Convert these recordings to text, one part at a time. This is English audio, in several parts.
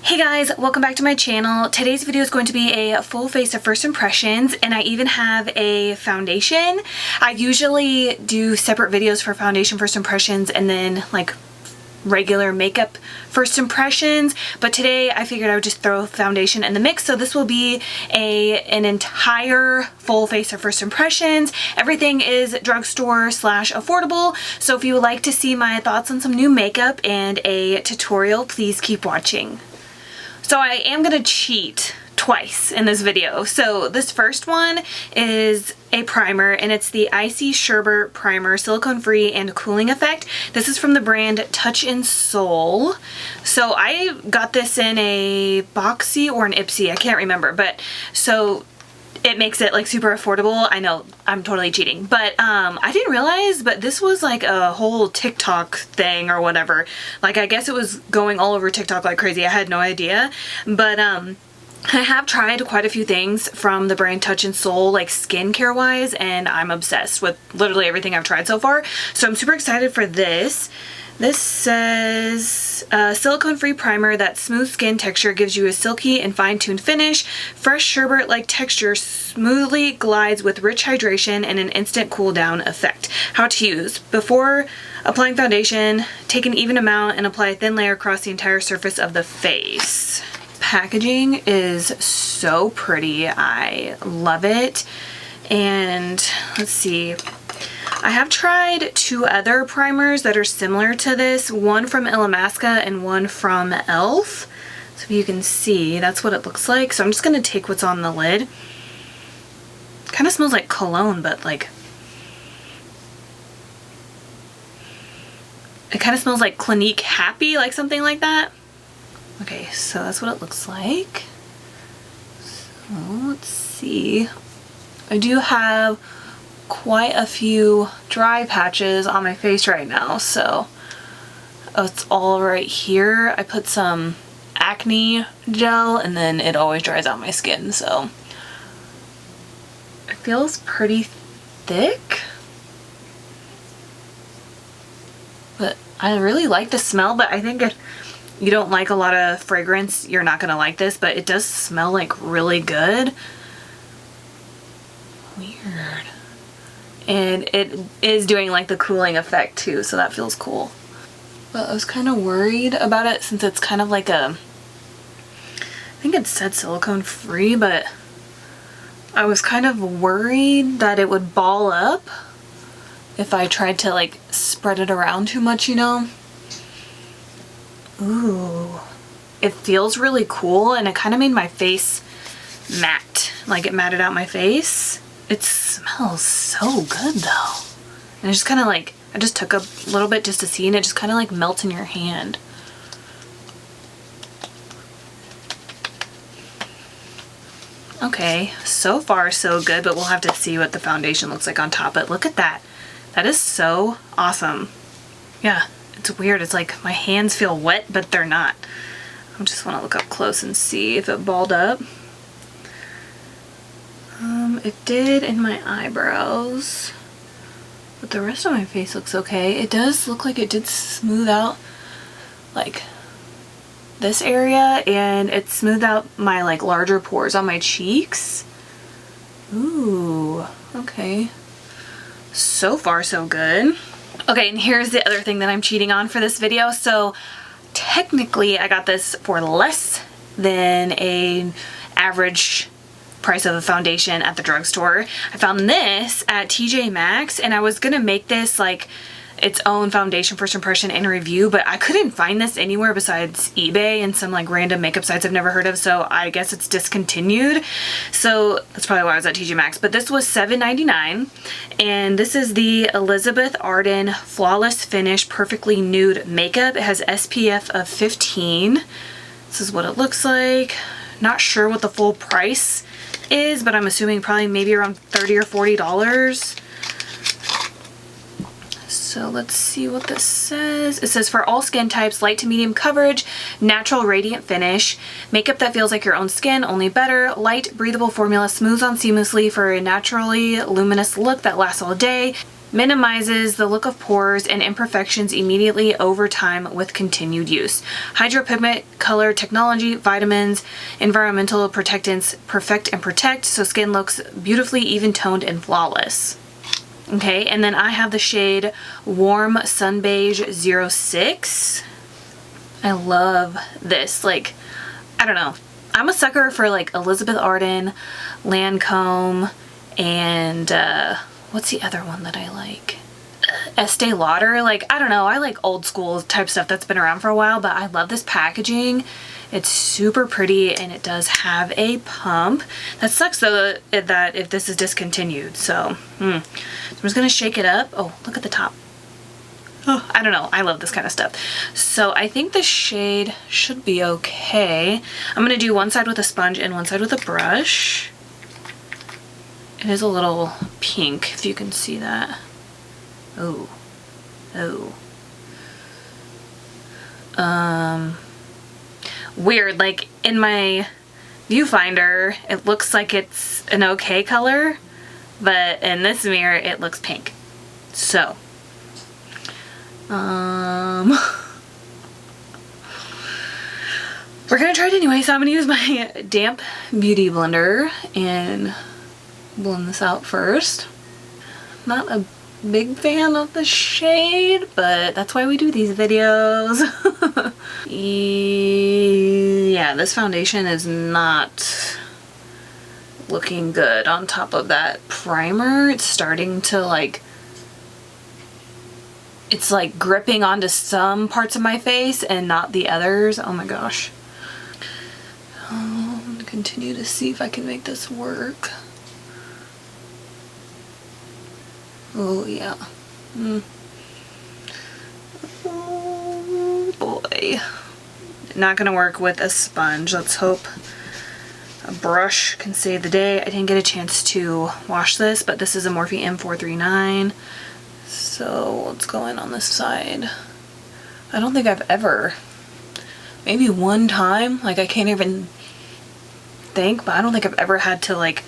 Hey guys, welcome back to my channel. Today's video is going to be a full face of first impressions, and I even have a foundation. I usually do separate videos for foundation first impressions and then like regular makeup first impressions, but today I figured I would just throw foundation in the mix, so this will be an entire full face of first impressions. Everything is drugstore slash affordable, so if you would like to see my thoughts on some new makeup and a tutorial, please keep watching. So I am gonna cheat twice in this video. So this first one is a primer, and it's the Icy Sherbet Primer, silicone free and cooling effect. This is from the brand Touch in Soul. So I got this in a boxy or an Ipsy, I can't remember, but so it makes it like super affordable. I know I'm totally cheating, but I didn't realize, but this was like a whole TikTok thing or whatever. Like I guess it was going all over TikTok like crazy. I had no idea, but I have tried quite a few things from the brand Touch in Soul, like skincare wise, and I'm obsessed with literally everything I've tried so far. So I'm super excited for this. This says silicone-free primer that smooth skin texture gives you a silky and fine-tuned finish. Fresh sherbet-like texture smoothly glides with rich hydration and an instant cool-down effect. How to use. Before applying foundation, take an even amount and apply a thin layer across the entire surface of the face. Packaging is so pretty. I love it. And let's see. I have tried two other primers that are similar to this, one from Illamasqua and one from e.l.f. So if you can see, that's what it looks like. So I'm just going to take what's on the lid. Kind of smells like cologne, but like, it kind of smells like Clinique Happy, like something like that. Okay, so that's what it looks like. So let's see. I do have quite a few dry patches on my face right now, so it's all right here. I put some acne gel and then it always dries out my skin, so it feels pretty thick, but I really like the smell. But I think if you don't like a lot of fragrance, you're not gonna like this, but it does smell like really good. Weird. And it is doing like the cooling effect too, so that feels cool. But I was kind of worried about it since it's kind of like a, I think it said silicone free, but I was kind of worried that it would ball up if I tried to like spread it around too much, you know? Ooh, it feels really cool, and it kind of made my face matte, like it matted out my face. It smells so good though. And it just kind of like, I just took a little bit just to see, and it just kind of like melts in your hand. Okay, so far so good, but we'll have to see what the foundation looks like on top. But look at that. That is so awesome. Yeah, it's weird. It's like my hands feel wet, but they're not. I just want to look up close and see if it balled up. It did in my eyebrows, but the rest of my face looks okay. It does look like it did smooth out like this area, and it smoothed out my like larger pores on my cheeks. Ooh, okay. So far so good. Okay, and here's the other thing that I'm cheating on for this video. So technically I got this for less than an average price of a foundation at the drugstore. I found this at TJ Maxx, and I was gonna make this like its own foundation first impression and review, but I couldn't find this anywhere besides eBay and some like random makeup sites I've never heard of, so I guess it's discontinued. So that's probably why I was at TJ Maxx. But this was $7.99, and this is the Elizabeth Arden Flawless Finish Perfectly Nude Makeup. It has SPF of 15. This is what it looks like. Not sure what the full price is, but I'm assuming probably maybe around $30 or $40. So let's see what this says. It says for all skin types, light to medium coverage, natural radiant finish, makeup that feels like your own skin, only better, light breathable formula, smooths on seamlessly for a naturally luminous look that lasts all day. Minimizes the look of pores and imperfections immediately over time with continued use. Hydropigment color technology, vitamins, environmental protectants perfect and protect so skin looks beautifully even toned and flawless. Okay, and then I have the shade Warm Sun Beige 06. I love this. Like, I don't know. I'm a sucker for like Elizabeth Arden, Lancome, and what's the other one that I like? Estee Lauder. Like, I don't know. I like old school type stuff that's been around for a while, but I love this packaging. It's super pretty and it does have a pump. That sucks though that if this is discontinued. So, I'm just gonna shake it up. Oh, look at the top. Oh, I don't know. I love this kind of stuff. So I think the shade should be okay. I'm gonna do one side with a sponge and one side with a brush. It is a little pink, if you can see that. Oh. Oh. Weird, like in my viewfinder, it looks like it's an okay color, but in this mirror, it looks pink. So, we're gonna try it anyway, so I'm gonna use my damp beauty blender and blend this out first. Not a big fan of the shade, but that's why we do these videos. Yeah, this foundation is not looking good on top of that primer. It's starting to like, it's like gripping onto some parts of my face and not the others. Oh my gosh. I'm gonna continue to see if I can make this work. Oh yeah. Oh boy. Not gonna work with a sponge. Let's hope a brush can save the day. I didn't get a chance to wash this, but this is a Morphe M439. So let's go in on this side. I don't think I've ever, maybe one time, like I can't even think, but I don't think I've ever had to like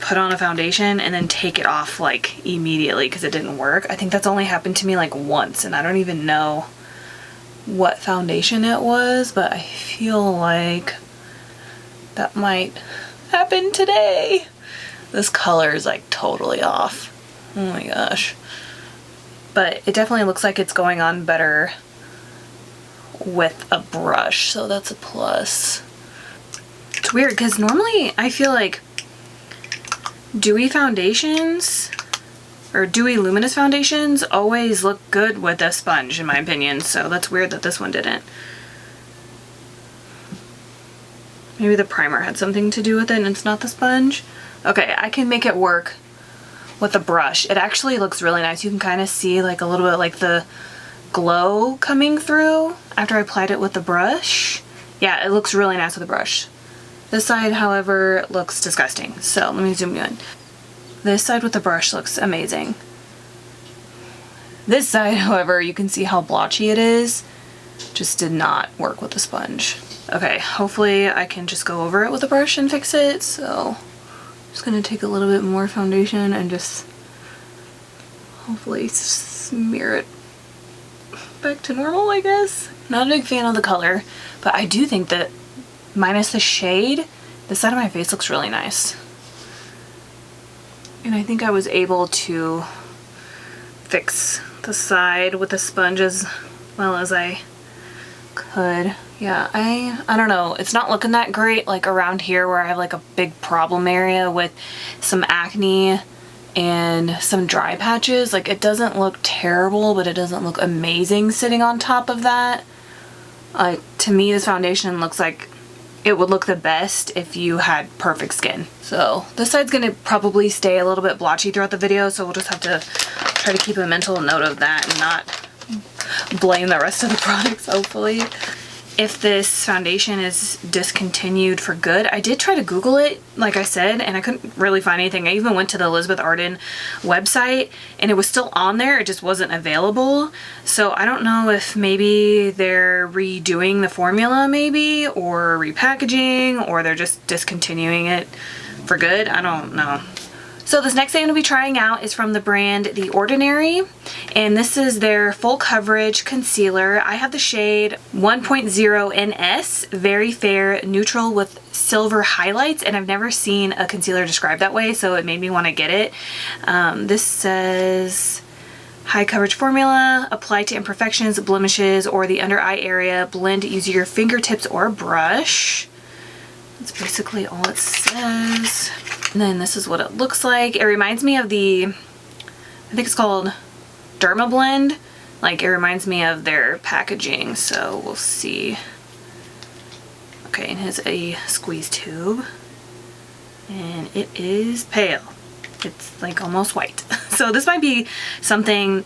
put on a foundation and then take it off like immediately because it didn't work. I think that's only happened to me like once, and I don't even know what foundation it was, but I feel like that might happen today. This color is like totally off. Oh my gosh. But it definitely looks like it's going on better with a brush, so that's a plus. It's weird because normally I feel like dewy foundations or dewy luminous foundations always look good with a sponge in my opinion, so that's weird that this one didn't. Maybe the primer had something to do with it and it's not the sponge. Okay, I can make it work with a brush. It actually looks really nice. You can kind of see like a little bit like the glow coming through after I applied it with the brush. Yeah, it looks really nice with a brush. This side, however, looks disgusting. So let me zoom you in. This side with the brush looks amazing. This side, however, you can see how blotchy it is. Just did not work with the sponge. Okay, hopefully I can just go over it with a brush and fix it. So I'm just gonna take a little bit more foundation and just hopefully smear it back to normal, I guess. Not a big fan of the color, but I do think that minus the shade, the side of my face looks really nice. And I think I was able to fix the side with the sponge as well as I could. Yeah, I don't know. It's not looking that great like around here where I have like a big problem area with some acne and some dry patches. Like it doesn't look terrible, but it doesn't look amazing sitting on top of that. Like to me, this foundation looks like it would look the best if you had perfect skin. So this side's gonna probably stay a little bit blotchy throughout the video, so we'll just have to try to keep a mental note of that and not blame the rest of the products, hopefully. If this foundation is discontinued for good, I did try to Google it, like I said, and I couldn't really find anything. I even went to the Elizabeth Arden website and it was still on there, it just wasn't available. So I don't know if maybe they're redoing the formula maybe, or repackaging, or they're just discontinuing it for good. I don't know. So this next thing I'm going to be trying out is from the brand The Ordinary, and this is their full coverage concealer. I have the shade 1.0 NS, very fair neutral with silver highlights, and I've never seen a concealer described that way, so it made me want to get it. This says high coverage formula, apply to imperfections, blemishes, or the under eye area, blend using your fingertips or brush. That's basically all it says. And then this is what it looks like. It reminds me of the, I think it's called Derma Blend. Like, it reminds me of their packaging, so we'll see. Okay, and here's a squeeze tube. And it is pale. It's like almost white. So this might be something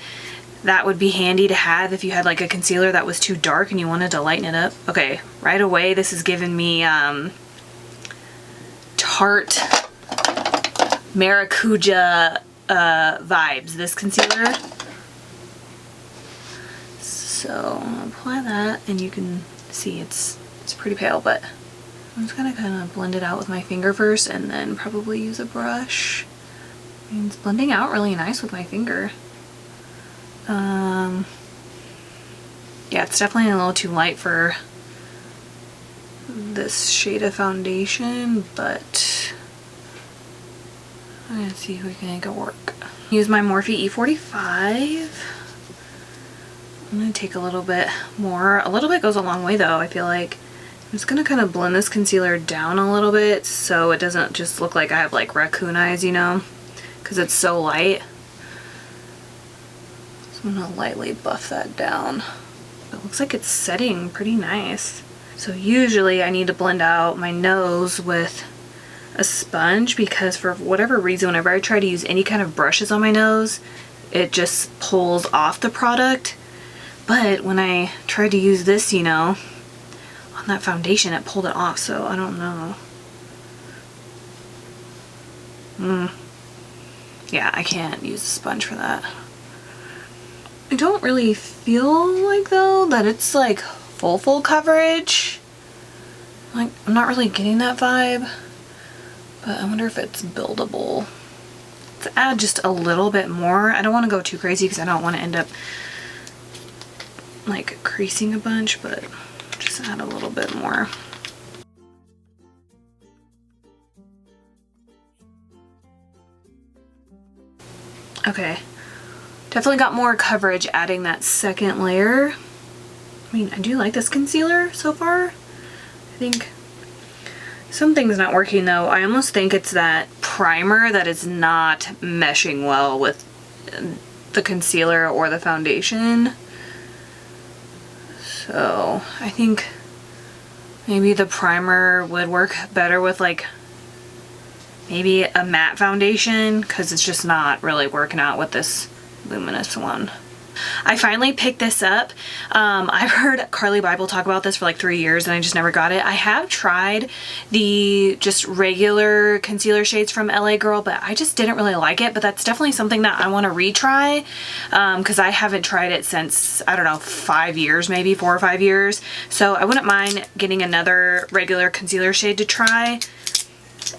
that would be handy to have if you had like a concealer that was too dark and you wanted to lighten it up. Okay, right away this is giving me Tarte Maracuja vibes, this concealer. So I'll apply that, and you can see it's pretty pale, but I'm just gonna kind of blend it out with my finger first and then probably use a brush. I mean, it's blending out really nice with my finger. Yeah, it's definitely a little too light for this shade of foundation, but I'm gonna see if we can make it work. Use my Morphe E45. I'm gonna take a little bit more. A little bit goes a long way though, I feel like. I'm just gonna kind of blend this concealer down a little bit so it doesn't just look like I have like raccoon eyes, you know, because it's so light. So I'm gonna lightly buff that down. It looks like it's setting pretty nice. So usually I need to blend out my nose with a sponge because for whatever reason, whenever I try to use any kind of brushes on my nose, it just pulls off the product. But when I tried to use this, you know, on that foundation, it pulled it off, so I don't know. Yeah, I can't use a sponge for that. I don't really feel like though that it's like full coverage. Like, I'm not really getting that vibe, but I wonder if it's buildable. Let's add just a little bit more. I don't want to go too crazy because I don't want to end up like creasing a bunch, but just add a little bit more. Okay, definitely got more coverage adding that second layer. I mean, I do like this concealer so far. I think something's not working though. I almost think it's that primer that is not meshing well with the concealer or the foundation. So I think maybe the primer would work better with like maybe a matte foundation because it's just not really working out with this luminous one. I finally picked this up. I've heard Carly Bible talk about this for like 3 years and I just never got it. I have tried the just regular concealer shades from LA Girl, but I just didn't really like it. But that's definitely something that I want to retry because I haven't tried it since, I don't know, 5 years, maybe 4 or 5 years. So I wouldn't mind getting another regular concealer shade to try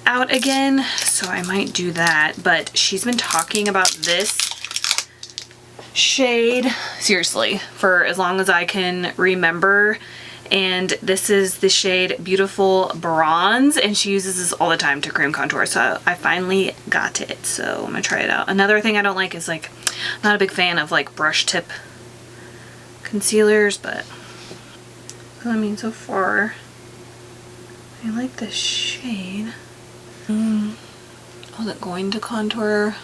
out again. So I might do that. But she's been talking about this shade seriously for as long as I can remember, and this is the shade Beautiful Bronze, and she uses this all the time to cream contour, so I finally got it, so I'm gonna try it out. Another thing I don't like is like, I'm not a big fan of like brush tip concealers, but I mean, so far I like this shade. I wasn't going to contour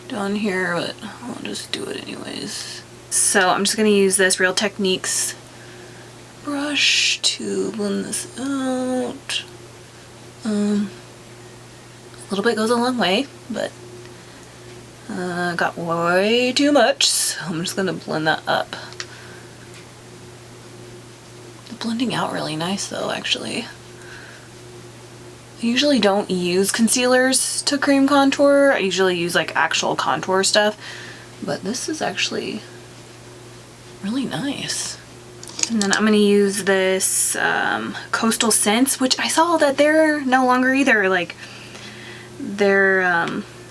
down here, but I'll just do it anyways. So I'm just gonna use this Real Techniques brush to blend this out. A little bit goes a long way, but got way too much, so I'm just gonna blend that up. The blending out really nice though, actually. I usually don't use concealers to cream contour. I usually use like actual contour stuff, but this is actually really nice. And then I'm gonna use this Coastal Scents, which I saw that they're no longer either. Like, they're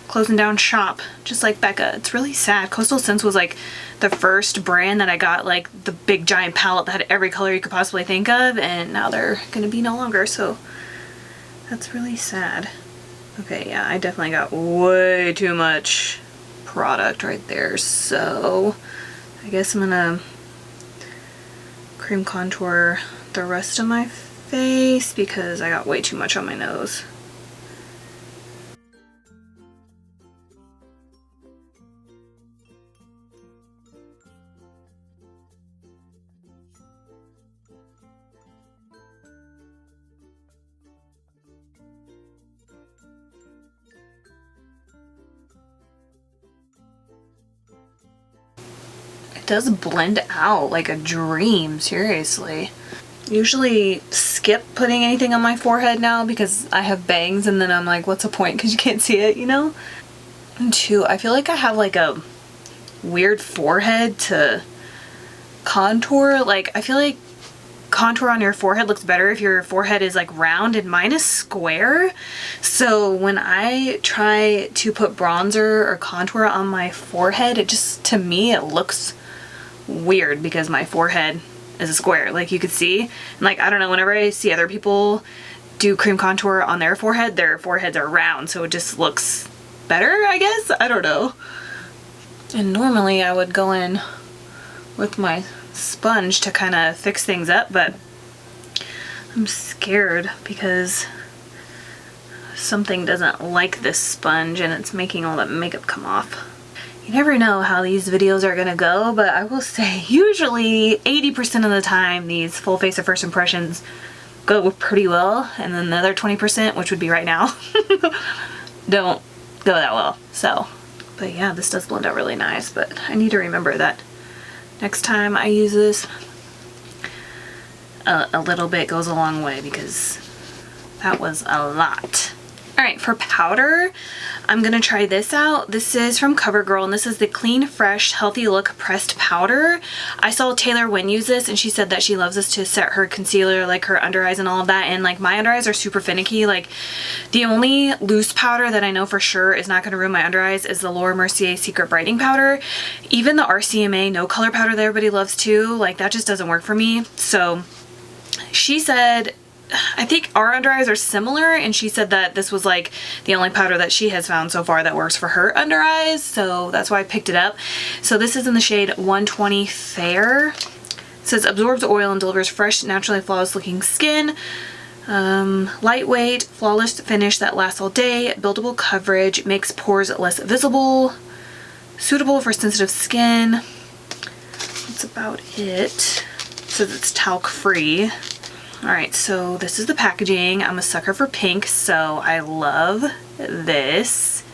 closing down shop, just like Becca. It's really sad. Coastal Scents was like the first brand that I got, like the big giant palette that had every color you could possibly think of, and now they're gonna be no longer, so that's really sad. Okay, yeah, I definitely got way too much product right there, so I guess I'm gonna cream contour the rest of my face because I got way too much on my nose. Does blend out like a dream, seriously. Usually skip putting anything on my forehead now because I have bangs, and then I'm like, what's the point, because you can't see it, you know? And two, I feel like I have like a weird forehead to contour. Like I feel like contour on your forehead looks better if your forehead is like round, and mine is square. So when I try to put bronzer or contour on my forehead, it just, to me, it looks weird because my forehead is a square, like you could see. And like, I don't know, whenever I see other people do cream contour on their foreheads are round, so it just looks better, I guess. I don't know. And normally I would go in with my sponge to kind of fix things up, but I'm scared because something doesn't like this sponge and it's making all that makeup come off. You never know how these videos are gonna go, but I will say usually 80% of the time these full face of first impressions go pretty well, and then the other 20%, which would be right now, don't go that well. So, but yeah, this does blend out really nice, but I need to remember that next time I use this, a little bit goes a long way because that was a lot. Alright, for powder, I'm gonna try this out. This is from CoverGirl, and this is the Clean Fresh Healthy Look Pressed Powder. I saw Taylor Wynn use this, and she said that she loves this to set her concealer, like her under eyes and all of that, and like my under eyes are super finicky. Like the only loose powder that I know for sure is not gonna ruin my under eyes is the Laura Mercier Secret Brightening Powder. Even the RCMA no color powder that everybody loves too, like that just doesn't work for me. So she said, I think our under eyes are similar, and she said that this was like the only powder that she has found so far that works for her under eyes, so that's why I picked it up. So this is in the shade 120 Fair. It says absorbs oil and delivers fresh, naturally flawless looking skin. Lightweight, flawless finish that lasts all day, buildable coverage, makes pores less visible, suitable for sensitive skin. That's about it. It says it's talc free. Alright, so this is the packaging. I'm a sucker for pink, so I love this.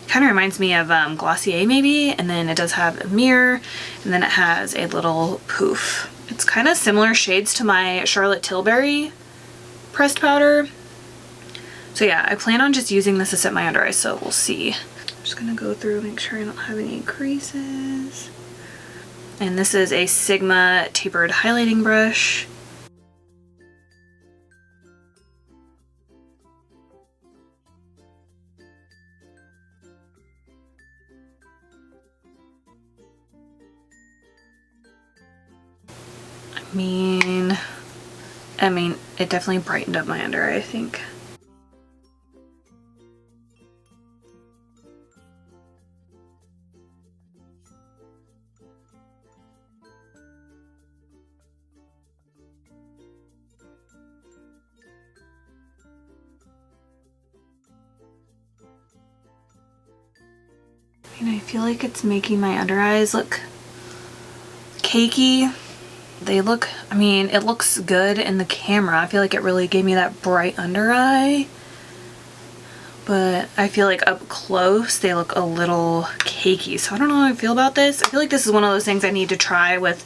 It kind of reminds me of Glossier maybe, and then it does have a mirror, and then it has a little poof. It's kind of similar shades to my Charlotte Tilbury pressed powder. So yeah, I plan on just using this to set my under eyes, so we'll see. I'm just gonna go through, make sure I don't have any creases. And this is a Sigma tapered highlighting brush. I mean, it definitely brightened up my under eye, I think. I mean, I feel like it's making my under eyes look cakey. They look, I mean, it looks good in the camera. I feel like it really gave me that bright under eye. But I feel like up close, they look a little cakey. So I don't know how I feel about this. I feel like this is one of those things I need to try with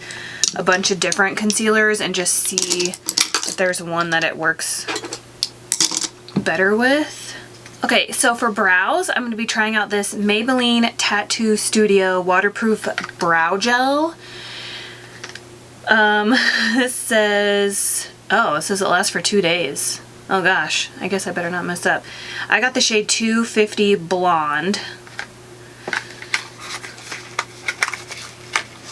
a bunch of different concealers and just see if there's one that it works better with. Okay, so for brows, I'm going to be trying out this Maybelline Tattoo Studio Waterproof Brow Gel. This says, oh, it says it lasts for 2 days. Oh gosh, I guess I better not mess up. I got the shade 250 Blonde.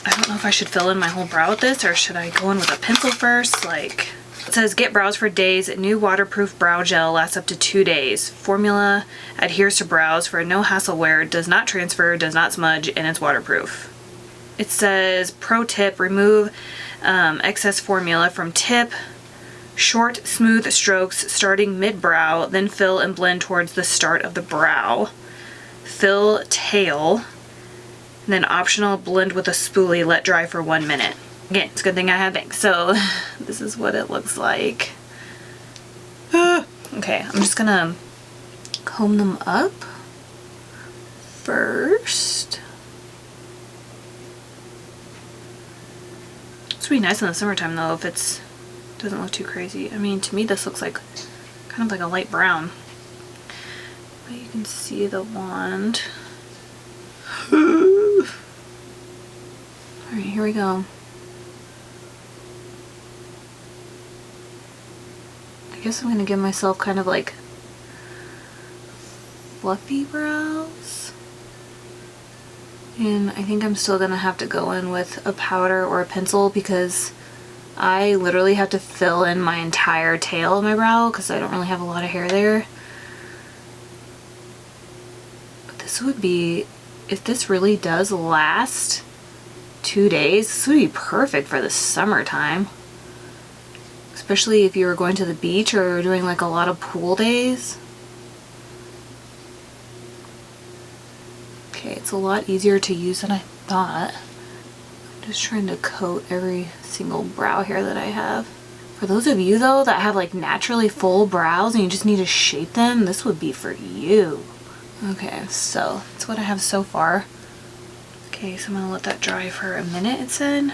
I don't know if I should fill in my whole brow with this, or should I go in with a pencil first? Like, it says get brows for days. New waterproof brow gel lasts up to 2 days. Formula adheres to brows for no hassle wear, does not transfer, does not smudge, and it's waterproof. It says pro tip, remove excess formula from tip. Short, smooth strokes starting mid-brow, then fill and blend towards the start of the brow. Fill tail, then optional, blend with a spoolie, let dry for 1 minute. Again, it's a good thing I have ink. So this is what it looks like. Okay, I'm just gonna comb them up first. It's really nice in the summertime though if it's doesn't look too crazy. I mean, to me this looks like kind of like a light brown. But you can see the wand. Alright, here we go. I guess I'm gonna give myself kind of like fluffy brows. And I think I'm still gonna have to go in with a powder or a pencil because I literally have to fill in my entire tail of my brow because I don't really have a lot of hair there. But this would be, if this really does last 2 days, this would be perfect for the summertime. Especially if you were going to the beach or doing like a lot of pool days. Okay, it's a lot easier to use than I thought. Just trying to coat every single brow hair that I have. For those of you though that have like naturally full brows and you just need to shape them, this would be for you. Okay, so that's what I have so far. Okay, so I'm gonna let that dry for a minute, it said.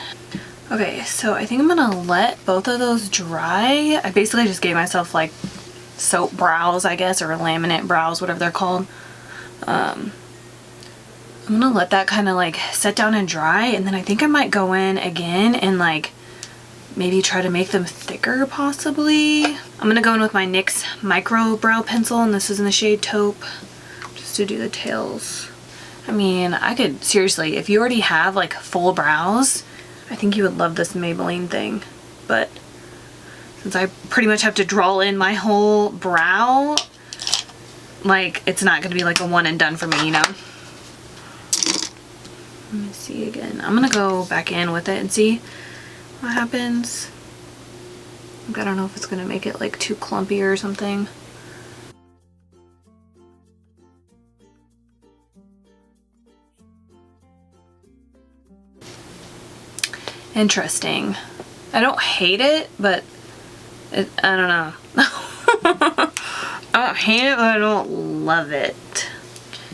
Okay, so I think I'm gonna let both of those dry. I basically just gave myself like soap brows, I guess, or laminate brows, whatever they're called. I'm gonna let that kind of like set down and dry, and then I think I might go in again and like maybe try to make them thicker possibly. I'm gonna go in with my NYX micro brow pencil, and this is in the shade Taupe, just to do the tails. I mean, I could seriously, if you already have like full brows, I think you would love this Maybelline thing. But since I pretty much have to draw in my whole brow, like it's not gonna be like a one and done for me, you know? Let me see again. I'm gonna go back in with it and see what happens. I don't know if it's gonna make it like too clumpy or something. Interesting. I don't hate it, but I don't know. I don't hate it, but I don't love it.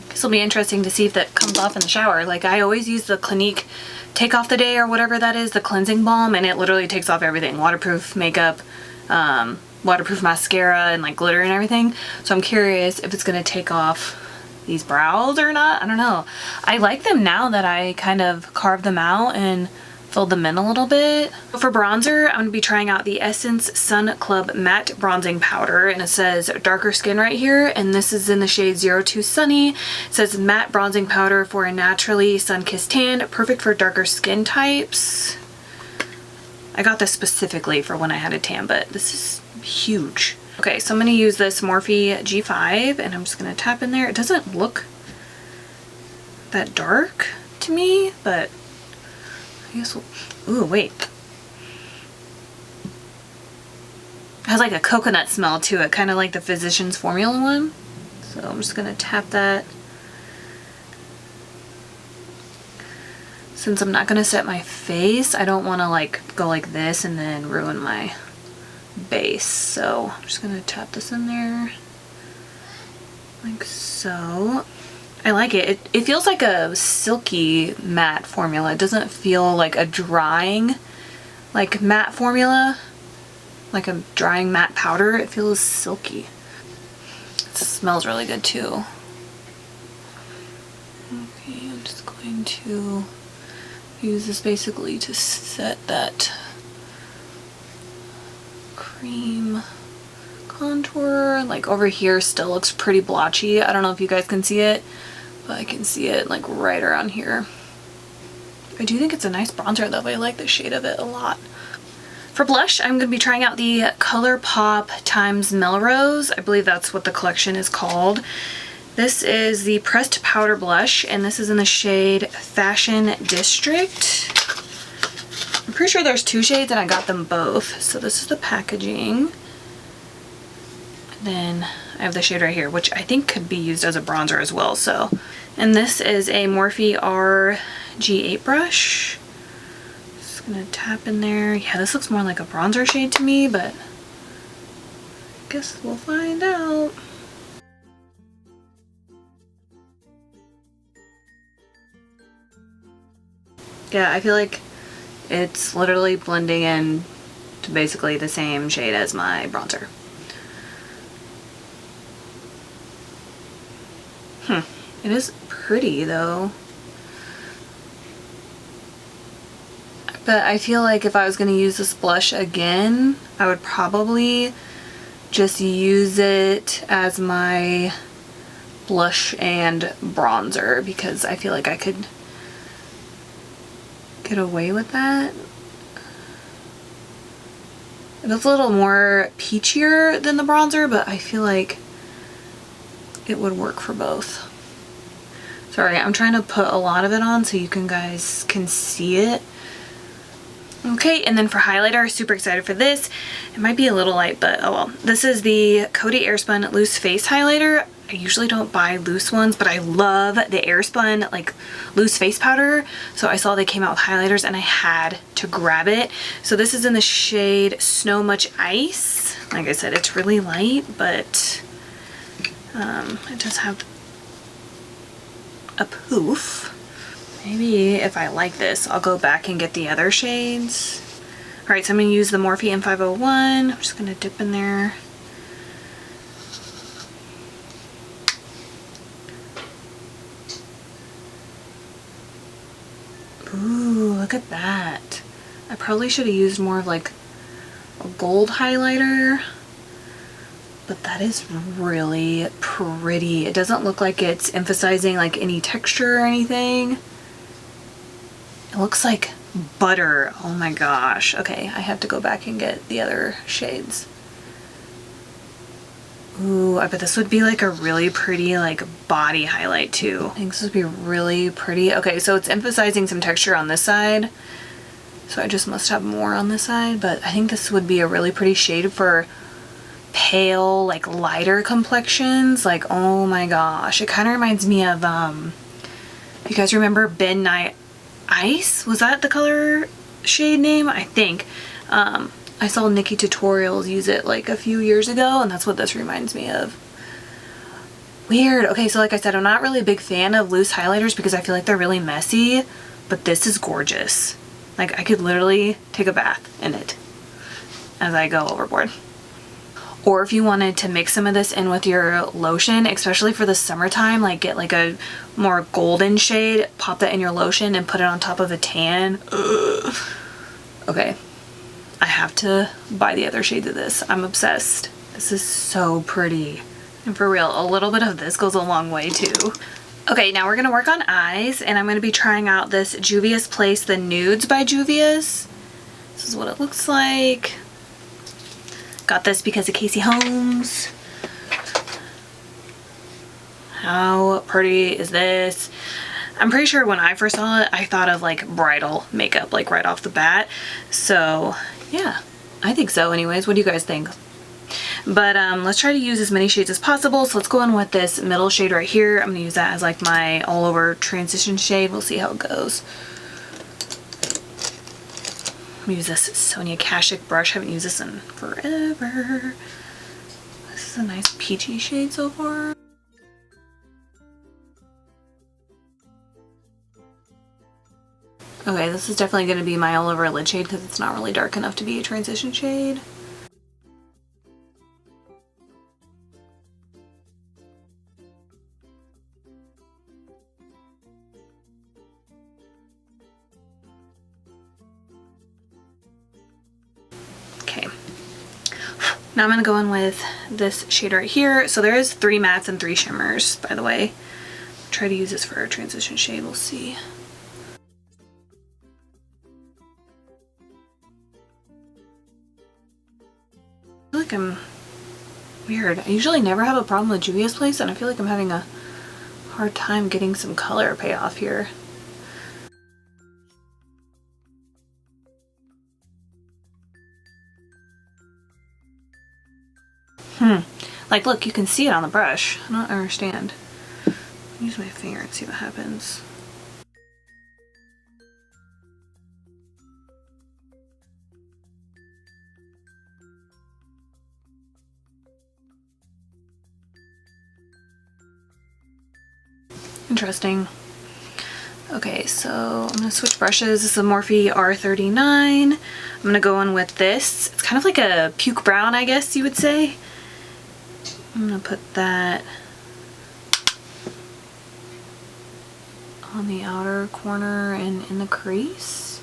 This will be interesting to see if that comes off in the shower. Like I always use the Clinique Take Off the Day or whatever that is, the cleansing balm, and it literally takes off everything. Waterproof makeup, waterproof mascara, and like glitter and everything. So I'm curious if it's gonna take off these brows or not. I don't know. I like them now that I kind of carved them out and filled them in a little bit. For bronzer, I'm going to be trying out the Essence Sun Club Matte Bronzing Powder, and it says darker skin right here, and this is in the shade 02 Sunny. It says matte bronzing powder for a naturally sun-kissed tan, perfect for darker skin types. I got this specifically for when I had a tan, but this is huge. Okay, so I'm going to use this Morphe G5, and I'm just going to tap in there. It doesn't look that dark to me, but I guess we'll, ooh, wait. It has like a coconut smell to it, kind of like the Physicians Formula one. So I'm just gonna tap that. Since I'm not gonna set my face, I don't wanna like go like this and then ruin my base. So I'm just gonna tap this in there like so. I like it. It feels like a silky matte formula. It doesn't feel like a drying like matte formula, like a drying matte powder. It feels silky. It smells really good too. Okay, I'm just going to use this basically to set that cream contour. Like over here still looks pretty blotchy. I don't know if you guys can see it, but I can see it like right around here. I do think it's a nice bronzer though. I like the shade of it a lot. For blush, I'm going to be trying out the ColourPop times Melrose. I believe that's what the collection is called. This is the pressed powder blush, and this is in the shade Fashion District. I'm pretty sure there's 2 shades and I got them both. So this is the packaging. And then I have the shade right here, which I think could be used as a bronzer as well. So, and this is a Morphe RG8 brush. Just gonna tap in there. Yeah, this looks more like a bronzer shade to me, but I guess we'll find out. Yeah, I feel like it's literally blending in to basically the same shade as my bronzer. It is pretty though. But I feel like if I was going to use this blush again, I would probably just use it as my blush and bronzer because I feel like I could get away with that. It's a little more peachier than the bronzer, but I feel like it would work for both. Sorry, I'm trying to put a lot of it on so you guys can see it. Okay, and then for highlighter, super excited for this. It might be a little light, but oh well. This is the Coty Airspun Loose Face Highlighter. I usually don't buy loose ones, but I love the Airspun like loose face powder. So I saw they came out with highlighters and I had to grab it. So this is in the shade Snow Much Ice. Like I said, it's really light, but it does have a poof. Maybe if I like this, I'll go back and get the other shades. All right, so I'm gonna use the Morphe M501. I'm just gonna dip in there. Ooh, look at that. I probably should have used more of like a gold highlighter, but that is really pretty. It doesn't look like it's emphasizing like any texture or anything. It looks like butter. Oh my gosh. Okay, I have to go back and get the other shades. Ooh, I bet this would be like a really pretty like body highlight too. I think this would be really pretty. Okay, so it's emphasizing some texture on this side. So I just must have more on this side, but I think this would be a really pretty shade for pale, like lighter complexions. Like, oh my gosh. It kind of reminds me of, you guys remember Midnight Ice? Was that the color shade name? I think. I saw Nikki Tutorials use it like a few years ago, and that's what this reminds me of. Weird. Okay, so like I said, I'm not really a big fan of loose highlighters because I feel like they're really messy, but this is gorgeous. Like I could literally take a bath in it as I go overboard. Or if you wanted to mix some of this in with your lotion, especially for the summertime, like get like a more golden shade, pop that in your lotion and put it on top of a tan. Ugh. Okay, I have to buy the other shades of this. I'm obsessed. This is so pretty. And for real, a little bit of this goes a long way too. Okay, now we're gonna work on eyes, and I'm gonna be trying out this Juvia's Place, the Nudes by Juvias. This is what it looks like. Got this because of Casey Holmes. How pretty is this? I'm pretty sure when I first saw it, I thought of like bridal makeup, like right off the bat. So yeah, I think so anyways. What do you guys think? But let's try to use as many shades as possible. So let's go in with this middle shade right here. I'm gonna use that as like my all over transition shade. We'll see how it goes. I'm gonna use this Sonia Kashuk brush. I haven't used this in forever. This is a nice peachy shade so far. Okay, this is definitely going to be my all over lid shade because it's not really dark enough to be a transition shade. Now I'm gonna go in with this shade right here. So there is 3 mattes and 3 shimmers, by the way. Try to use this for a transition shade, we'll see. I feel like I'm weird. I usually never have a problem with Juvia's Place, and I feel like I'm having a hard time getting some color payoff here. Like, look, you can see it on the brush. I don't understand. Use my finger and see what happens. Interesting. Okay, so I'm gonna switch brushes. This is a Morphe R39. I'm gonna go in with this. It's kind of like a puke brown, I guess you would say. I'm gonna put that on the outer corner and in the crease.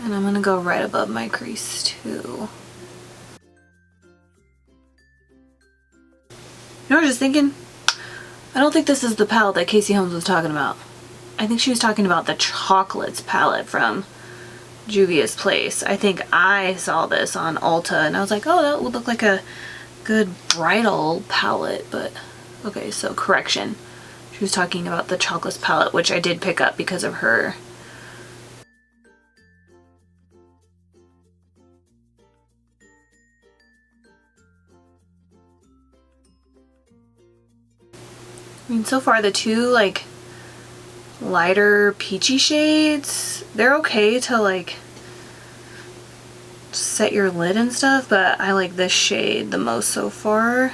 And I'm gonna go right above my crease too. You know what I was just thinking? I don't think this is the palette that Casey Holmes was talking about. I think she was talking about the Chocolates palette from Juvia's Place. I think I saw this on Ulta and I was like, oh, that would look like a good bridal palette, but okay, so correction. She was talking about the Chocolates palette, which I did pick up because of her. I mean, so far the 2 like lighter peachy shades, they're okay to like set your lid and stuff, but I like this shade the most so far.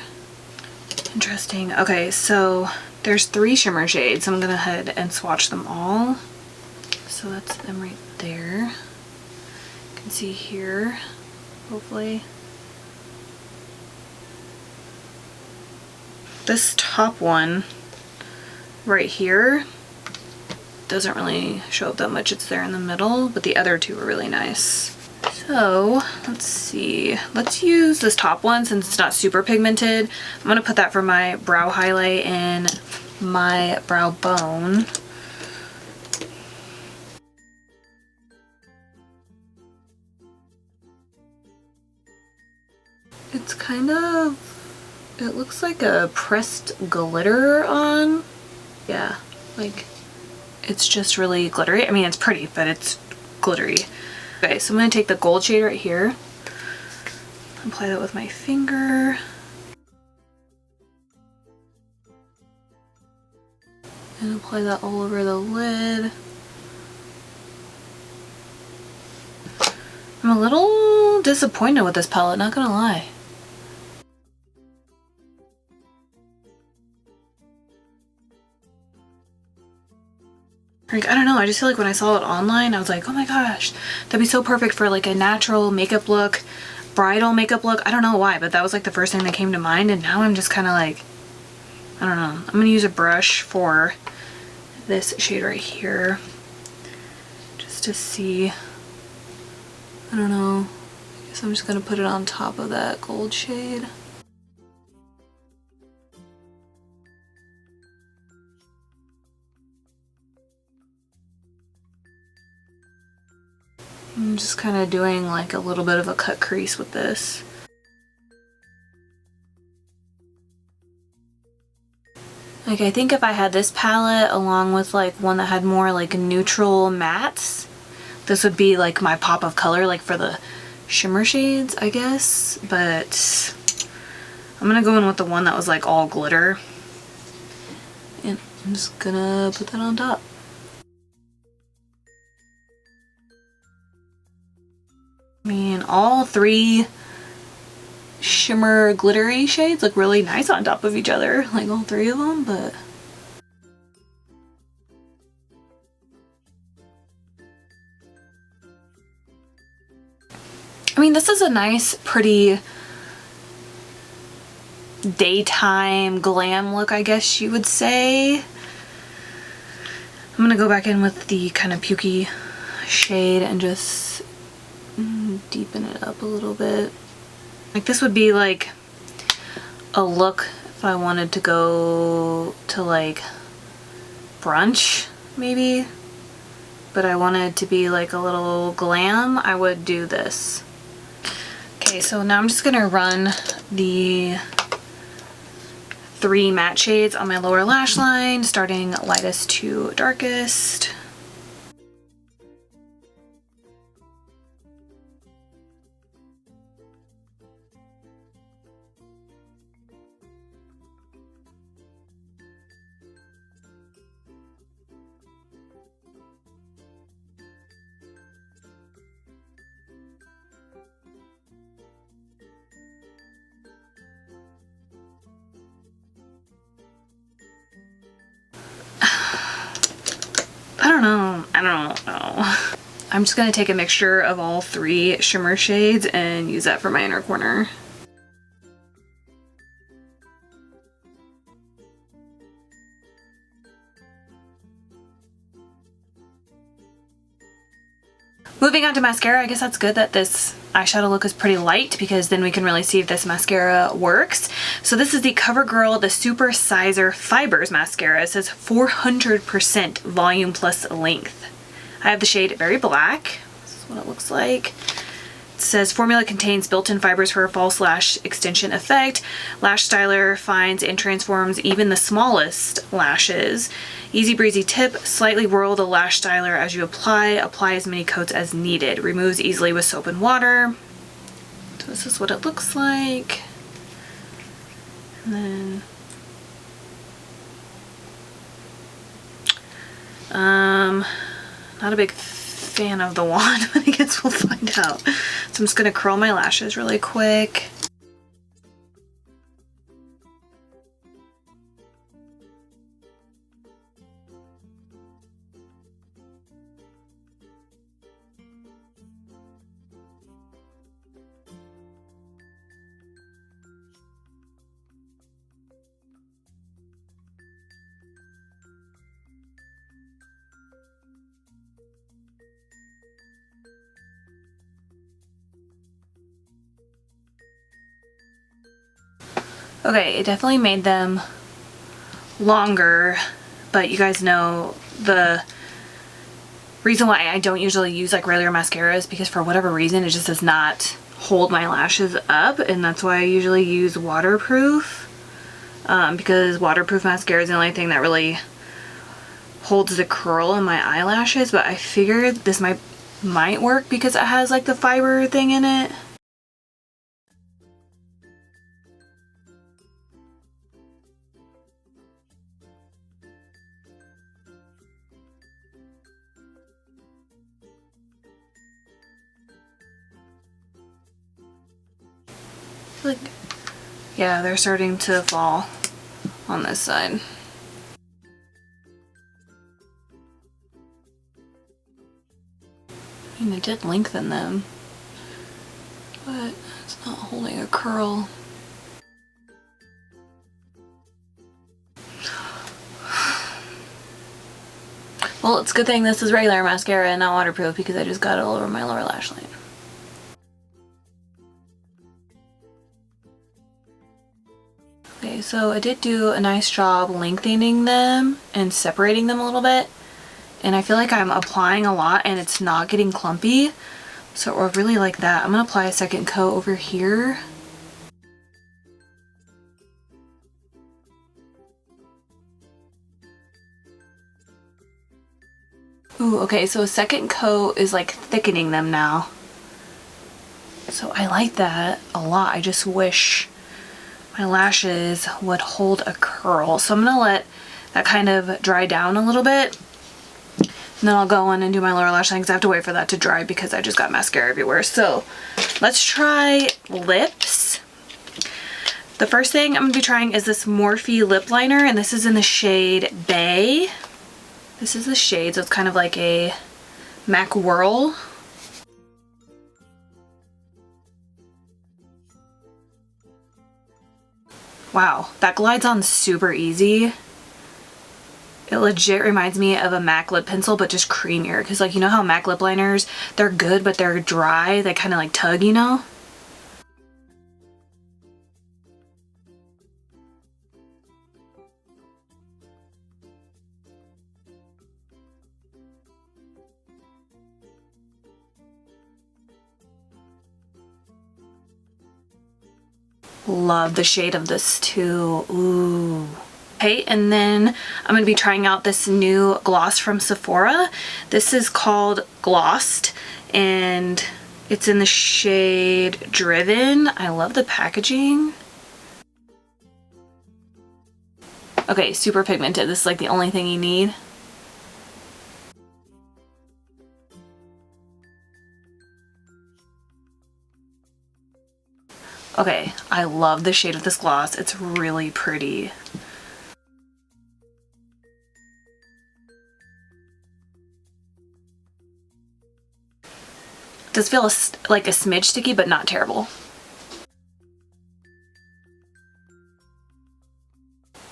Interesting. Okay, so there's 3 shimmer shades. I'm gonna go ahead and swatch them all. So that's them right there. You can see here, hopefully. This top one right here doesn't really show up that much. It's there in the middle, but the other 2 are really nice. So let's see, let's use this top one since it's not super pigmented. I'm gonna put that for my brow highlight and my brow bone. It's kind of, it looks like a pressed glitter on. Yeah, like it's just really glittery. I mean, it's pretty, but it's glittery. Okay, so I'm going to take the gold shade right here, apply that with my finger, and apply that all over the lid. I'm a little disappointed with this palette, not gonna lie. Like, I don't know, I just feel like when I saw it online, I was like, oh my gosh, that'd be so perfect for like a natural makeup look, bridal makeup look. I don't know why, but that was like the first thing that came to mind, and now I'm just kind of like, I don't know. I'm gonna use a brush for this shade right here, just to see, I don't know, I guess I'm just gonna put it on top of that gold shade. I'm just kind of doing like a little bit of a cut crease with this. Like, I think if I had this palette along with like one that had more like neutral mattes, this would be like my pop of color, like for the shimmer shades, I guess. But I'm gonna go in with the one that was like all glitter, and I'm just gonna put that on top. I mean, all 3 shimmer glittery shades look really nice on top of each other, like all 3 of them, but I mean, this is a nice, pretty daytime glam look, I guess you would say. I'm gonna go back in with the kind of pukey shade and just deepen it up a little bit. Like this would be like a look if I wanted to go to like brunch maybe, but I wanted to be like a little glam, I would do this. Okay, so now I'm just gonna run the 3 matte shades on my lower lash line, starting lightest to darkest. I don't know. I'm just gonna take a mixture of all 3 shimmer shades and use that for my inner corner. Moving on to mascara, I guess that's good that this eyeshadow look is pretty light because then we can really see if this mascara works. So this is the CoverGirl, the Super Sizer Fibers Mascara. It says 400% volume plus length. I have the shade Very Black. This is what it looks like. It says formula contains built-in fibers for a false lash extension effect. Lash styler finds and transforms even the smallest lashes. Easy breezy tip, slightly whirl the lash styler as you apply. Apply as many coats as needed. Removes easily with soap and water. So this is what it looks like. And then not a big fan of the wand, but I guess we'll find out. So I'm just gonna curl my lashes really quick. Okay, it definitely made them longer, but you guys know the reason why I don't usually use like regular mascara is because for whatever reason it just does not hold my lashes up, and that's why I usually use waterproof, because waterproof mascara is the only thing that really holds the curl in my eyelashes. But I figured this might work because it has like the fiber thing in it. Like, yeah, they're starting to fall on this side. I mean, I did lengthen them, but it's not holding a curl. Well, it's a good thing this is regular mascara and not waterproof because I just got it all over my lower lash line. Okay, so I did do a nice job lengthening them and separating them a little bit, and I feel like I'm applying a lot and it's not getting clumpy, so I really like that. I'm gonna apply a second coat over here. Ooh, okay, so a second coat is like thickening them now, so I like that a lot. I just wish my lashes would hold a curl. So I'm gonna let that kind of dry down a little bit, and then I'll go in and do my lower lash line because I have to wait for that to dry because I just got mascara everywhere. So let's try lips. The first thing I'm gonna be trying is this Morphe lip liner, and this is in the shade Bay. This is the shade, so it's kind of like a MAC Whirl. Wow, that glides on super easy. It legit reminds me of a MAC lip pencil, but just creamier. Because like, you know how MAC lip liners, they're good, but they're dry. They kind of like tug, you know? Love the shade of this too. Ooh. Okay, and then I'm going to be trying out this new gloss from Sephora. This is called Glossed, and it's in the shade Driven. I love the packaging. Okay, super pigmented. This is like the only thing you need. Okay, I love the shade of this gloss. It's really pretty. It does feel like a smidge sticky, but not terrible.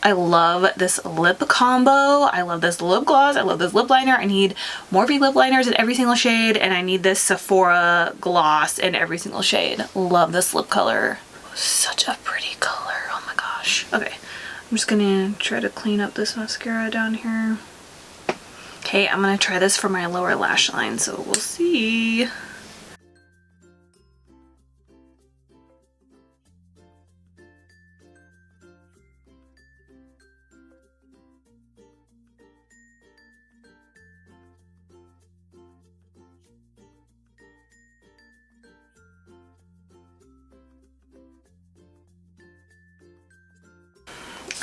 I love this lip combo. I love this lip gloss. I love this lip liner. I need Morphe lip liners in every single shade, and I need this Sephora gloss in every single shade. Love this lip color. Such a pretty color. Oh my gosh. Okay, I'm just gonna try to clean up this mascara down here. Okay, I'm gonna try this for my lower lash line, so we'll see.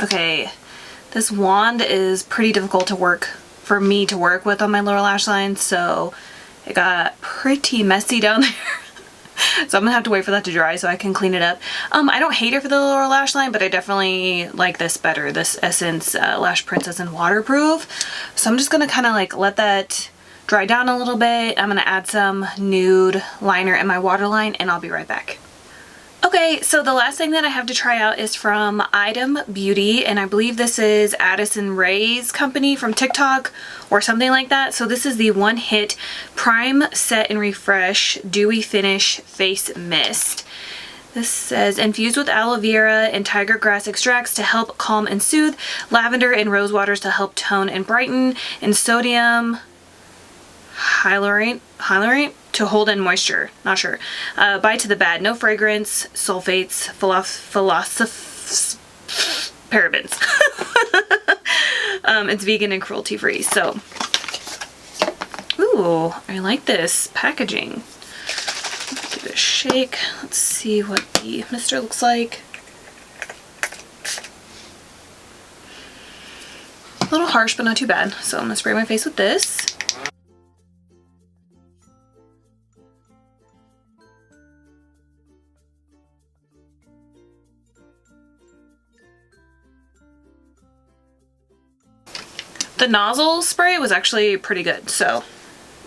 Okay, this wand is pretty difficult to work for me to work with on my lower lash line, so it got pretty messy down there. So I'm gonna have to wait for that to dry so I can clean it up. I don't hate it for the lower lash line, but I definitely like this better, this Essence Lash Princess in Waterproof. So I'm just gonna kind of like let that dry down a little bit. I'm gonna add some nude liner in my waterline, and I'll be right back. Okay, so the last thing that I have to try out is from Item Beauty, and I believe this is Addison Rae's company from TikTok or something like that. So this is the One Hit Prime Set and Refresh Dewy Finish Face Mist. This says, infused with aloe vera and tiger grass extracts to help calm and soothe, lavender and rose waters to help tone and brighten, and sodium hyalurate to hold in moisture. Not sure. Bye to the bad. No fragrance, sulfates, parabens. It's vegan and cruelty free. So, ooh, I like this packaging. Give it a shake. Let's see what the mister looks like. A little harsh, but not too bad. So I'm gonna spray my face with this. The nozzle spray was actually pretty good, so.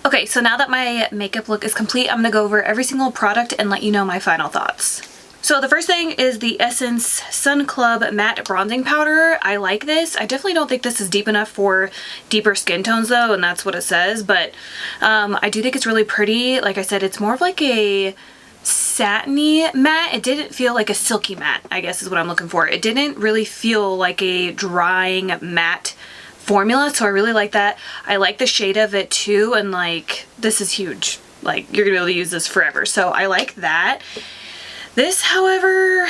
Okay, so now that my makeup look is complete, I'm gonna go over every single product and let you know my final thoughts. So the first thing is the Essence Sun Club Matte Bronzing Powder. I like this. I definitely don't think this is deep enough for deeper skin tones though, and that's what it says, but I do think it's really pretty. Like I said, it's more of like a satiny matte. It didn't feel like a silky matte, I guess is what I'm looking for. It didn't really feel like a drying matte formula, so I really like that. I like the shade of it too, and like this is huge. Like you're gonna be able to use this forever, so I like that. This, however,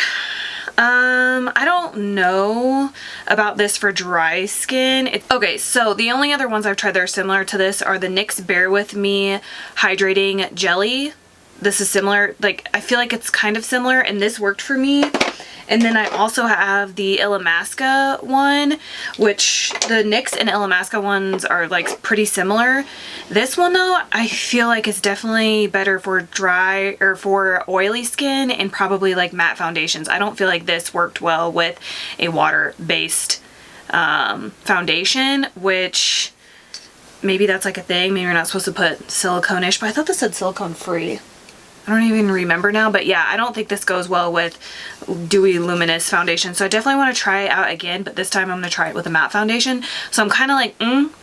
I don't know about this for dry skin. Okay, so the only other ones I've tried that are similar to this are the NYX Bear With Me Hydrating Jelly. This is similar, like I feel like it's kind of similar, and this worked for me. And then I also have the Illamasqua one, which the NYX and Illamasqua ones are like pretty similar. This one though, I feel like it's definitely better for dry or for oily skin and probably like matte foundations. I don't feel like this worked well with a water-based foundation, which maybe that's like a thing. Maybe you're not supposed to put silicone-ish, but I thought this said silicone free. I don't even remember now, but yeah, I don't think this goes well with dewy luminous foundation. So I definitely want to try it out again, but this time I'm going to try it with a matte foundation. So I'm kind of like,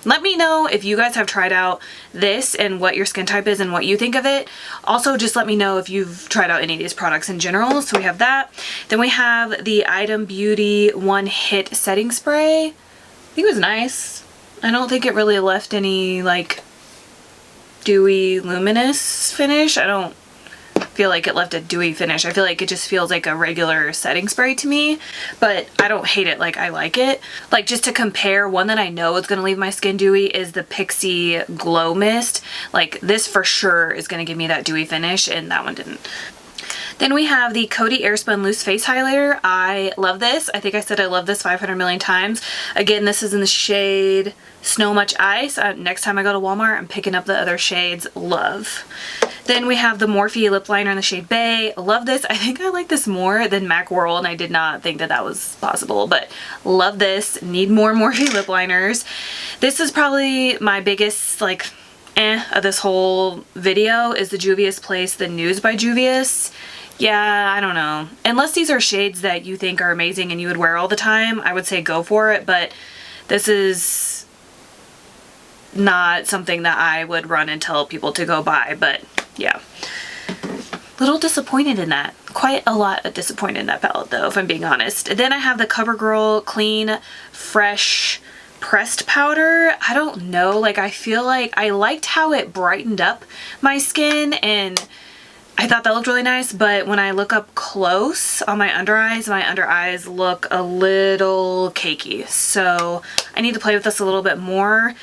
let me know if you guys have tried out this and what your skin type is and what you think of it. Also, just let me know if you've tried out any of these products in general. So we have that. Then we have the Item Beauty One Hit Setting Spray. I think it was nice. I don't think it really left any like dewy luminous finish. I don't feel like it left a dewy finish. I feel like it just feels like a regular setting spray to me, but I don't hate it. Like, I like it. Like, just to compare, one that I know is going to leave my skin dewy is the Pixie Glow Mist. Like, this for sure is going to give me that dewy finish, and that one didn't. Then we have the Coty Airspun Loose Face Highlighter. I love this. I think I said I love this 500 million times. Again, this is in the shade Snow Much Ice. Next time I go to Walmart, I'm picking up the other shades. Love. Then we have the Morphe Lip Liner in the shade Bay. Love this. I think I like this more than MAC Whirl, and I did not think that that was possible, but love this. Need more Morphe lip liners. This is probably my biggest, like, of this whole video is the Juvias Place, the Nudes by Juvias. Yeah, I don't know. Unless these are shades that you think are amazing and you would wear all the time, I would say go for it, but this is not something that I would run and tell people to go buy, but yeah. Little disappointed in that. Quite a lot of disappointed in that palette though, if I'm being honest. Then I have the CoverGirl Clean Fresh Pressed Powder. I don't know, like, I feel like I liked how it brightened up my skin and I thought that looked really nice, but when I look up close on my under eyes look a little cakey. So I need to play with this a little bit more.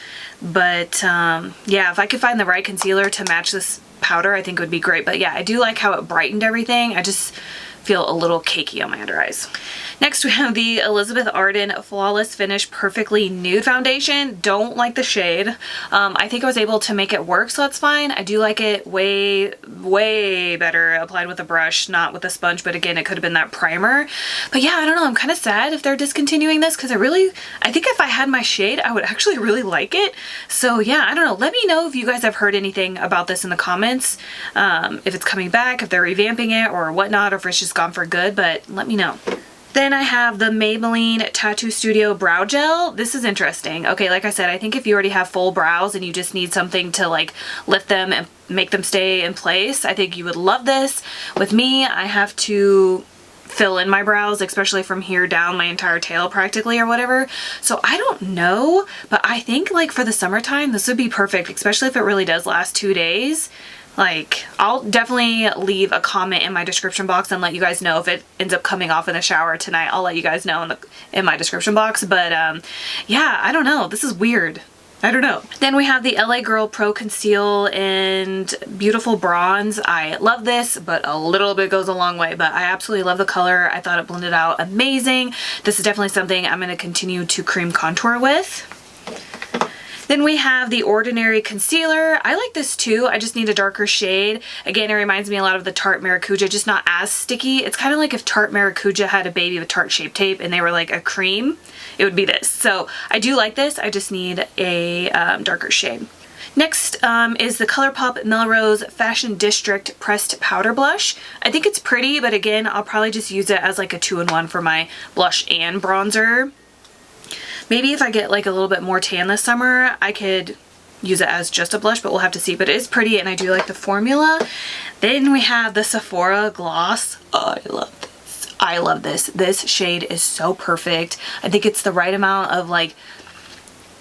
But yeah, if I could find the right concealer to match this powder, I think it would be great. But yeah, I do like how it brightened everything. I just feel a little cakey on my under eyes. Next we have the Elizabeth Arden Flawless Finish Perfectly Nude Foundation. Don't like the shade. I think I was able to make it work, so that's fine. I do like it way better applied with a brush, not with a sponge, but again, it could have been that primer. But yeah, I don't know, I'm kind of sad if they're discontinuing this because I think if I had my shade, I would actually really like it. So yeah, I don't know. Let me know if you guys have heard anything about this in the comments. If it's coming back, if they're revamping it or whatnot, or if it's just gone for good, but let me know. Then I have the Maybelline Tattoo Studio Brow Gel. This is interesting. Okay, like I said, I think if you already have full brows and you just need something to like lift them and make them stay in place, I think you would love this. With me, I have to fill in my brows, especially from here down my entire tail practically or whatever. So I don't know, but I think like for the summertime, this would be perfect, especially if it really does last 2 days. Like, I'll definitely leave a comment in my description box and let you guys know if it ends up coming off in the shower tonight. I'll let you guys know in my description box. But yeah, I don't know. This is weird. I don't know. Then we have the LA Girl Pro Conceal and Beautiful Bronze. I love this, but a little bit goes a long way. But I absolutely love the color. I thought it blended out amazing. This is definitely something I'm going to continue to cream contour with. Then we have the Ordinary Concealer. I like this too. I just need a darker shade. Again, it reminds me a lot of the Tarte Maracuja, just not as sticky. It's kind of like if Tarte Maracuja had a baby with Tarte Shape Tape and they were like a cream, it would be this. So I do like this. I just need a darker shade. Next is the ColourPop Melrose Fashion District Pressed Powder Blush. I think it's pretty, but again, I'll probably just use it as like a 2-in-1 for my blush and bronzer. Maybe if I get like a little bit more tan this summer, I could use it as just a blush, but we'll have to see. But it is pretty and I do like the formula. Then we have the Sephora Gloss. Oh, I love this. I love this. This shade is so perfect. I think it's the right amount of like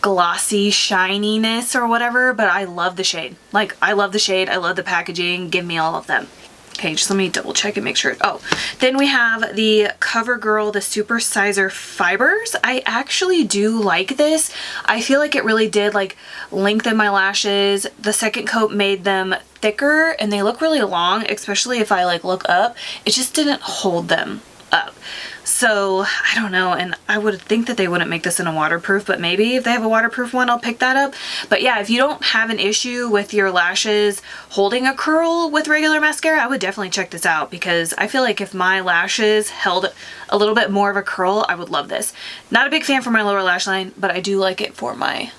glossy shininess or whatever, but I love the shade. Like, I love the shade. I love the packaging. Give me all of them. Okay, just let me double check and make sure. Oh, then we have the CoverGirl, the Super Sizer Fibers. I actually do like this. I feel like it really did like lengthen my lashes. The second coat made them thicker and they look really long, especially if I like look up. It just didn't hold them up. So I don't know, and I would think that they wouldn't make this in a waterproof, but maybe if they have a waterproof one, I'll pick that up. But yeah, if you don't have an issue with your lashes holding a curl with regular mascara, I would definitely check this out because I feel like if my lashes held a little bit more of a curl, I would love this. Not a big fan for my lower lash line, but I do like it for my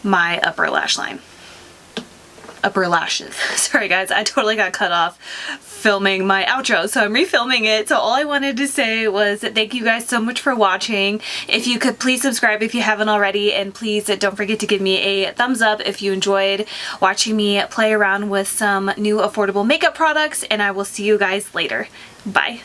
upper lash line. Upper lashes. Sorry guys, I totally got cut off filming my outro, so I'm refilming it. So all I wanted to say was that thank you guys so much for watching. If you could please subscribe if you haven't already, and please don't forget to give me a thumbs up if you enjoyed watching me play around with some new affordable makeup products, and I will see you guys later. Bye.